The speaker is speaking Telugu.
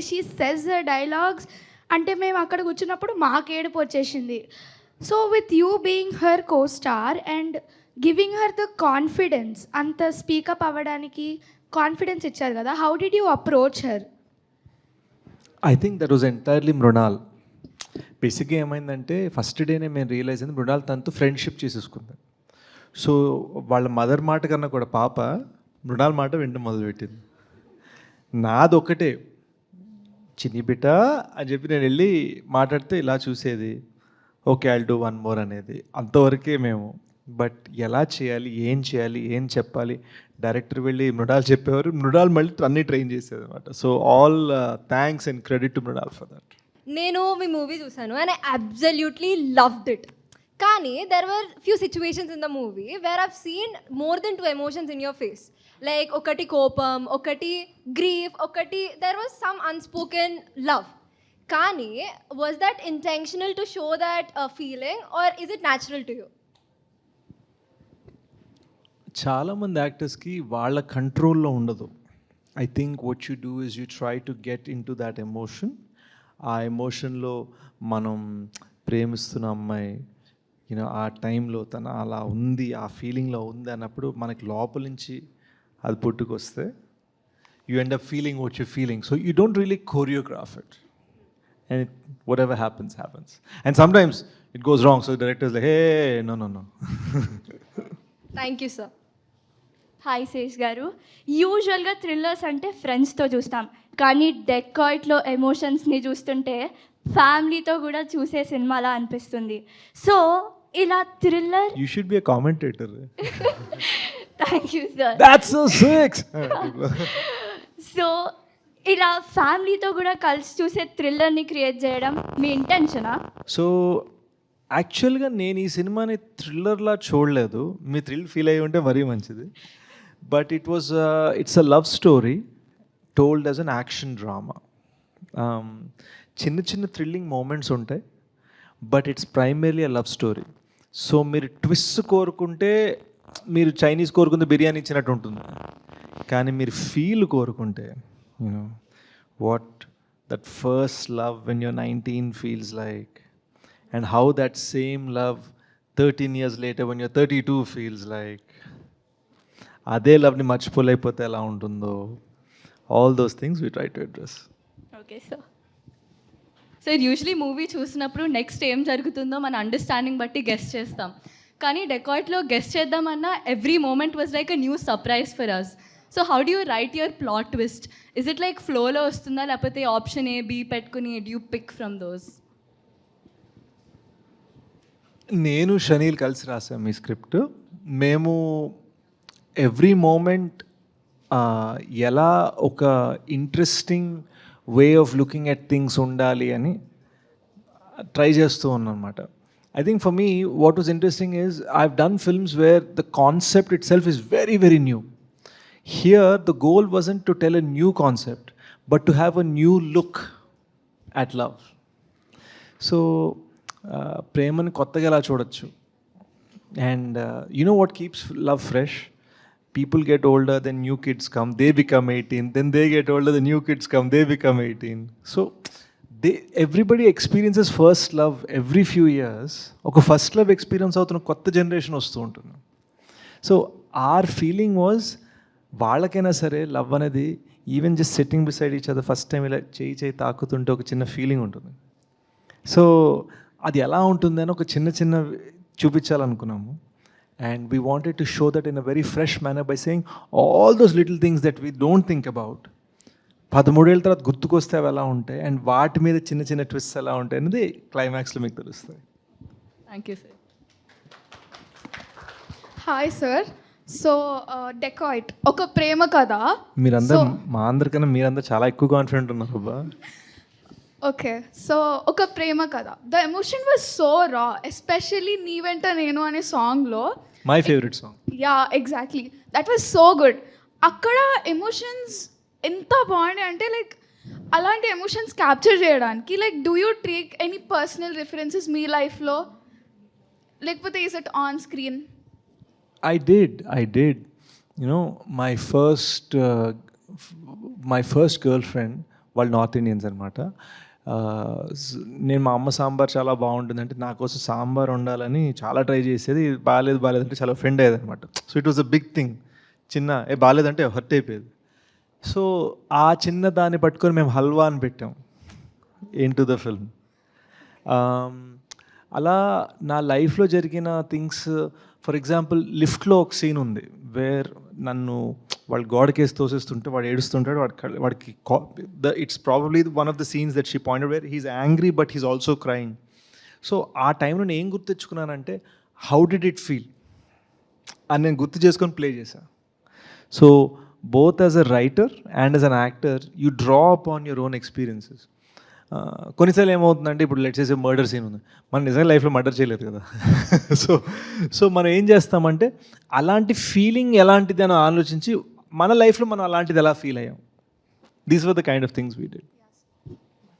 షీ సెస్ ద డైలాగ్స్ అంటే మేము అక్కడ కూర్చున్నప్పుడు మాకు ఏడుపు వచ్చేసింది. So with you being her co star and giving her the confidence, అంత స్పీకప్ అవ్వడానికి కాన్ఫిడెన్స్ ఇచ్చారు కదా, how did you approach her? I think that was entirely Mrunal. బేసిక్గా ఏమైందంటే ఫస్ట్ డేనే మేము రియలైజ్ అయింది మృణాల్ తనతో ఫ్రెండ్షిప్ చేసేసుకుంది. సో వాళ్ళ మదర్ మాట కన్నా కూడా పాప మృణాల్ మాట వినడం మొదలుపెట్టింది. నాది ఒకటే చిన్ని బిడ్డ అని చెప్పి నేను వెళ్ళి మాట్లాడితే ఇలా చూసేది, okay I'll do one more అనేది, అంతవరకే మేము. బట్ ఎలా చేయాలి, ఏం చెప్పాలి, డైరెక్టర్ వెళ్ళి మృణాల్ చెప్పేవారు, మృణాల్ మళ్ళీ అన్నీ ట్రైన్ చేసేది అనమాట. So all thanks and credit to Mrunal for that. నేను మీ మూవీ చూసాను and I absolutely loved it. కానీ there were few situations in the movie where I've seen more than 2 emotions in your face. Like ఒకటి కోపం, ఒకటి గ్రీఫ్, ఒకటి there was some unspoken love. కానీ was that intentional to show that feeling or is it natural to you? చాలామంది యాక్టర్స్కి వాళ్ళ కంట్రోల్లో ఉండదు. I think what you do is you try to get in to that emotion. ఆ ఎమోషన్లో మనం ప్రేమిస్తున్న అమ్మాయి ఆ టైంలో తను అలా ఉంది, ఆ ఫీలింగ్లో ఉంది అన్నప్పుడు మనకి లోపల నుంచి అది పుట్టుకొస్తే you end up feeling what you feeling. So you don't really choreograph it and whatever happens and sometimes it goes wrong. So directors like hey no. Thank you sir. Hi Sesh garu, యూజువల్గా థ్రిల్లర్స్ అంటే ఫ్రెండ్స్తో చూస్తాం, కానీ డెకాయిట్లో ఎమోషన్స్ని చూస్తుంటే ఫ్యామిలీతో కూడా చూసే సినిమాలా అనిపిస్తుంది. సో ఇలా thriller you should be a commentator. Thank you sir. That's so sick. So ఇలా ఫ్యామిలీతో కూడా కలిసి చూసే థ్రిల్లర్ని క్రియేట్ చేయడం మీ ఇంటెన్షనా? సో యాక్చువల్గా నేను ఈ సినిమాని థ్రిల్లర్లా చూడలేదు, మీ థ్రిల్ ఫీల్ అయ్యి ఉంటే మరీ మంచిది. But it's a love story told as an action drama. చిన్న థ్రిల్లింగ్ మూమెంట్స్ ఉంటాయి, but it's primarily a love story. So మీరు ట్విస్ట్ కోరుకుంటే మీరు చైనీస్ కోరుకుంటే బిర్యానీ ఇచ్చినట్టు ఉంటుంది, కానీ మీరు ఫీల్ కోరుకుంటే what that first love when your 19 feels like and how that same love 13 years later when you're 32 feels like, అదే లవ్ని మర్చిపోలేకపోతే ఎలా ఉంటుందో, all those things we try to address. Okay sir, usually movie చూసినప్పుడు నెక్స్ట్ ఏం జరుగుతుందో మన అండర్స్టాండింగ్ బట్టి గెస్ట్ చేస్తాం, కానీ డెకాయిట్లో గెస్ట్ చేద్దామన్నా every moment was like a new surprise for us. So how do you write your plot twist? Is it like ఫ్లోలో వస్తుందా, లేకపోతే ఆప్షన్ ఏ బి పెట్టుకుని do you pick from those? నేను షనీల్ కలిసి రాసాం ఈ స్క్రిప్ట్. మేము ఎవ్రీ మూమెంట్ ఎలా ఒక interesting way of looking at things ఉండాలి అని ట్రై చేస్తూ ఉన్నాను అనమాట. I think for me, what was interesting is I've done films where the concept itself is very, very new. Here, the goal wasn't to tell a new concept, but to have a new look at love. So, ప్రేమని కొత్తగా ఎలా చూడొచ్చు. And you know what keeps love fresh? People get older, then new kids come, they become 18, then they get older, the new kids come, they become 18. So, everybody experiences first love every few years. ఒక ఫస్ట్ లవ్ ఎక్స్పీరియన్స్ అవుతున్న కొత్త జనరేషన్ వస్తూ ఉంటుంది. సో ఆర్ ఫీలింగ్ వాజ్ వాళ్ళకైనా సరే లవ్ అనేది even just setting beside each other first time ఇలా చేయి తాకుతుంటే ఒక చిన్న ఫీలింగ్ ఉంటుంది. సో అది ఎలా ఉంటుంది అని ఒక చిన్న చూపించాలనుకున్నాము. And we wanted to show that in a very fresh manner by saying all those little things that we don't think about. 13 ఏళ్ళ తర్వాత గుర్తుకొస్తే అవి ఎలా ఉంటాయి అండ్ వాటి మీద చిన్న ట్విస్ట్ ఎలా ఉంటాయి అనేది క్లైమాక్స్లో మీకు తెలుస్తాయి. Thank you sir. Hi sir. So dacoit ఒక ప్రేమ కథ. మీరందరూ మా అందరికన్నా మీరందరూ చాలా ఎక్కువ కాన్ఫిడెంట్ ఉన్నారు అబ్బా. ఓకే, సో ఒక ప్రేమ కథ. The emotion was so raw, especially నీ వెంట నేను అనే సాంగ్లో. My favourite song. Yeah exactly, that was so good. అక్కడ ఎమోషన్స్ ఎంత బాగున్నాయి అంటే లైక్ అలాంటి ఎమోషన్స్ క్యాప్చర్ చేయడానికి like do you take any personal references మీ లైఫ్లో, లేకపోతే is it on screen? I did. You know, my first girlfriend వాళ్ళు నార్త్ ఇండియన్స్ అనమాట. నేను మా అమ్మ సాంబార్ చాలా బాగుంటుంది అంటే నా కోసం సాంబార్ వండాలని చాలా ట్రై చేసేది. బాగాలేదంటే చాలా ఫ్రెండ్ అయ్యేది అనమాట. So it was a big thing. బాగాలేదంటే హర్ట్ అయిపోయేది. సో ఆ చిన్న దాన్ని పట్టుకొని మేము హల్వా అని పెట్టాం ఇన్ టు ద ఫిల్మ్. అలా నా లైఫ్లో జరిగిన థింగ్స్, ఫర్ ఎగ్జాంపుల్ లిఫ్ట్లో ఒక సీన్ ఉంది వేర్ నన్ను వాళ్ళు గోడకేసి తోసేస్తుంటే వాడు ఏడుస్తుంటాడు, వాడికి it's probably one of the scenes that she pointed where he's angry but he's also crying. So ఆ టైంలో నేను ఏం గుర్తెచ్చుకున్నానంటే హౌ డిడ్ ఇట్ ఫీల్ అని నేను గుర్తు చేసుకొని ప్లే చేశాను. So both as a writer and as an actor, you draw upon your own experiences. కొన్నిసార్లు ఏమవుతుందంటే ఇప్పుడు లెట్స్ సే మర్డర్ సీన్ ఉంది, మనం నిజంగా లైఫ్లో మర్డర్ చేయలేదు కదా. సో మనం ఏం చేస్తామంటే అలాంటి ఫీలింగ్ ఎలాంటిది అని ఆలోచించి మన లైఫ్లో మనం అలాంటిది ఎలా ఫీల్ అయ్యాం. These were the kind of things we did.